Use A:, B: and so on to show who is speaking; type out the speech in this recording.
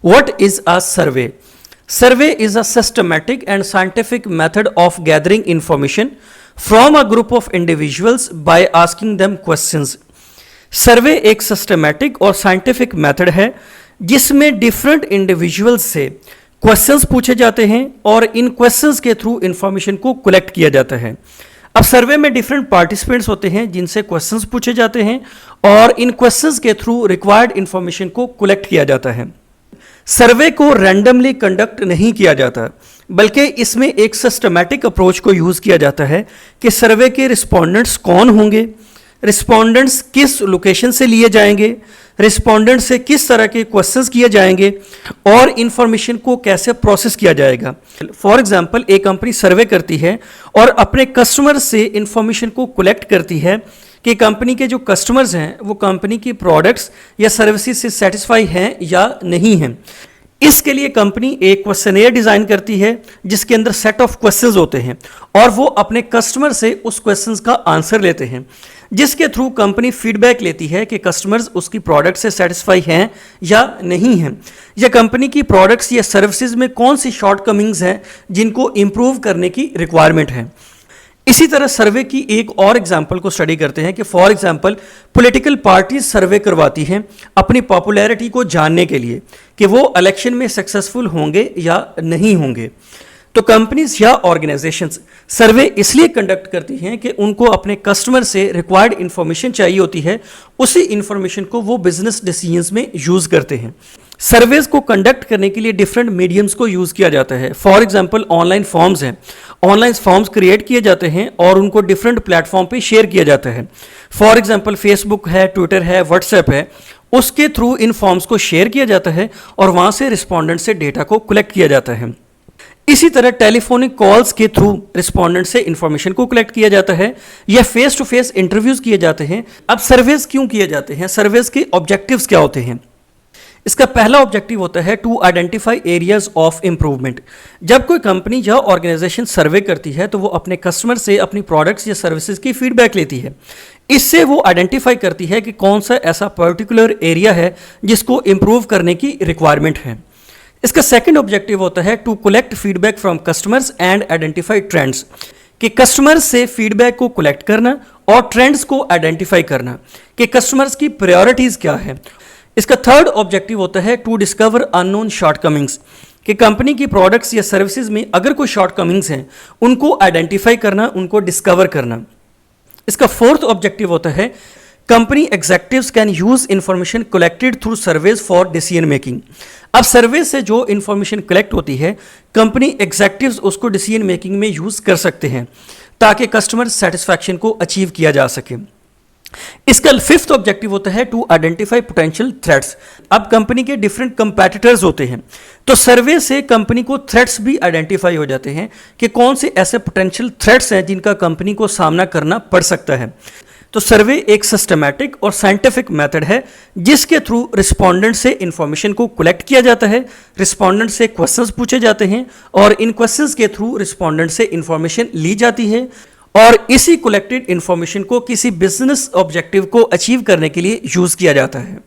A: What is a survey? Survey is a systematic and scientific method of gathering information from a group of individuals by asking them questions. सर्वे एक systematic और scientific method है जिसमें different individuals से questions पूछे जाते हैं और इन questions के थ्रू इंफॉर्मेशन को कलेक्ट किया जाता है। अब सर्वे में डिफरेंट पार्टिसिपेंट्स होते हैं जिनसे क्वेश्चंस पूछे जाते हैं और इन क्वेश्चंस के थ्रू रिक्वायर्ड इंफॉर्मेशन को कलेक्ट किया जाता है। सर्वे को रैंडमली कंडक्ट नहीं किया जाता, बल्कि इसमें एक सिस्टमैटिक अप्रोच को यूज़ किया जाता है कि सर्वे के रिस्पोंडेंट्स कौन होंगे, रिस्पोंडेंट्स किस लोकेशन से लिए जाएंगे, रिस्पोंडेंट से किस तरह के क्वेश्चंस किए जाएंगे और इंफॉर्मेशन को कैसे प्रोसेस किया जाएगा। फॉर एग्जांपल, एक कंपनी सर्वे करती है और अपने कस्टमर से इंफॉर्मेशन को कलेक्ट करती है कि कंपनी के जो कस्टमर्स हैं वो कंपनी की प्रोडक्ट्स या सर्विसेज से सेटिस्फाई हैं या नहीं हैं। इसके लिए कंपनी एक क्वेश्चनेयर डिज़ाइन करती है जिसके अंदर सेट ऑफ क्वेश्चंस होते हैं और वो अपने कस्टमर से उस क्वेश्चंस का आंसर लेते हैं, जिसके थ्रू कंपनी फीडबैक लेती है कि कस्टमर्स उसकी प्रोडक्ट से सेटिस्फाई हैं या नहीं हैं, या कंपनी की प्रोडक्ट्स या सर्विसेज में कौन सी शॉर्टकमिंग्स हैं जिनको इम्प्रूव करने की रिक्वायरमेंट है। इसी तरह सर्वे की एक और एग्जाम्पल को स्टडी करते हैं कि फॉर एग्जाम्पल पॉलिटिकल पार्टीज सर्वे करवाती हैं अपनी पॉपुलैरिटी को जानने के लिए कि वो इलेक्शन में सक्सेसफुल होंगे या नहीं होंगे। तो कंपनीज या ऑर्गेनाइजेशंस सर्वे इसलिए कंडक्ट करती हैं कि उनको अपने कस्टमर से रिक्वायर्ड इंफॉर्मेशन चाहिए होती है, उसी इंफॉर्मेशन को वो बिजनेस डिसीजंस में यूज़ करते हैं। सर्वेज को कंडक्ट करने के लिए डिफरेंट मीडियम्स को यूज़ किया जाता है। फॉर एग्जांपल, ऑनलाइन फॉर्म्स हैं, ऑनलाइन फॉर्म्स क्रिएट किए जाते हैं और उनको डिफरेंट प्लेटफॉर्म पे शेयर किया जाता है। फॉर एग्जांपल, फेसबुक है, ट्विटर है, व्हाट्सएप है, उसके थ्रू इन फॉर्म्स को शेयर किया जाता है और वहाँ से रिस्पॉन्डेंट से डेटा को कलेक्ट किया जाता है। इसी तरह टेलीफोनिक कॉल्स के थ्रू रिस्पोंडेंट से इंफॉर्मेशन को कलेक्ट किया जाता है या फेस टू फेस इंटरव्यूज किए जाते हैं। अब सर्वेज क्यों किए जाते हैं, सर्वेज के ऑब्जेक्टिव्स क्या होते हैं? इसका पहला ऑब्जेक्टिव होता है to identify areas of improvement. जब कोई कंपनी या ऑर्गेनाइजेशन सर्वे करती है तो वो अपने कस्टमर से अपनी प्रोडक्ट्स या सर्विसेज की फीडबैक लेती है। इससे वो आइडेंटिफाई करती है कि कौन सा ऐसा पर्टिकुलर एरिया है जिसको इम्प्रूव करने की रिक्वायरमेंट है। इसका सेकंड ऑब्जेक्टिव होता है to collect feedback from customers and identify trends, कि कस्टमर्स से फीडबैक को कलेक्ट करना और ट्रेंड्स को आइडेंटिफाई करना कि कस्टमर्स की प्रायोरिटीज क्या है। इसका थर्ड ऑब्जेक्टिव होता है टू डिस्कवर अननोन शॉर्टकमिंग्स, कि कंपनी की प्रोडक्ट्स या सर्विसेज में अगर कोई शॉर्टकमिंग्स हैं उनको आइडेंटिफाई करना, उनको डिस्कवर करना। इसका फोर्थ ऑब्जेक्टिव होता है company executives can use information collected through surveys for decision making. अब सर्वे से जो इंफॉर्मेशन कलेक्ट होती है कंपनी एग्जेक्टिव्स उसको डिसीजन मेकिंग में यूज कर सकते हैं ताकि कस्टमर सेटिस्फैक्शन को अचीव किया जा सके। इसका फिफ्थ ऑब्जेक्टिव होता है टू आइडेंटिफाई पोटेंशियल थ्रेट्स। अब कंपनी के डिफरेंट कंपैटिटर्स होते हैं तो सर्वे से कंपनी को थ्रेट्स भी आइडेंटिफाई हो जाते हैं कि कौन से ऐसे पोटेंशियल थ्रेट्स हैं जिनका कंपनी को सामना करना पड़ सकता है। तो सर्वे एक सिस्टमैटिक और साइंटिफिक मेथड है जिसके थ्रू रिस्पोंडेंट से इंफॉर्मेशन को कलेक्ट किया जाता है, रिस्पोंडेंट से क्वेश्चंस पूछे जाते हैं और इन क्वेश्चंस के थ्रू रिस्पोंडेंट से इंफॉर्मेशन ली जाती है और इसी कलेक्टेड इंफॉर्मेशन को किसी बिजनेस ऑब्जेक्टिव को अचीव करने के लिए यूज़ किया जाता है।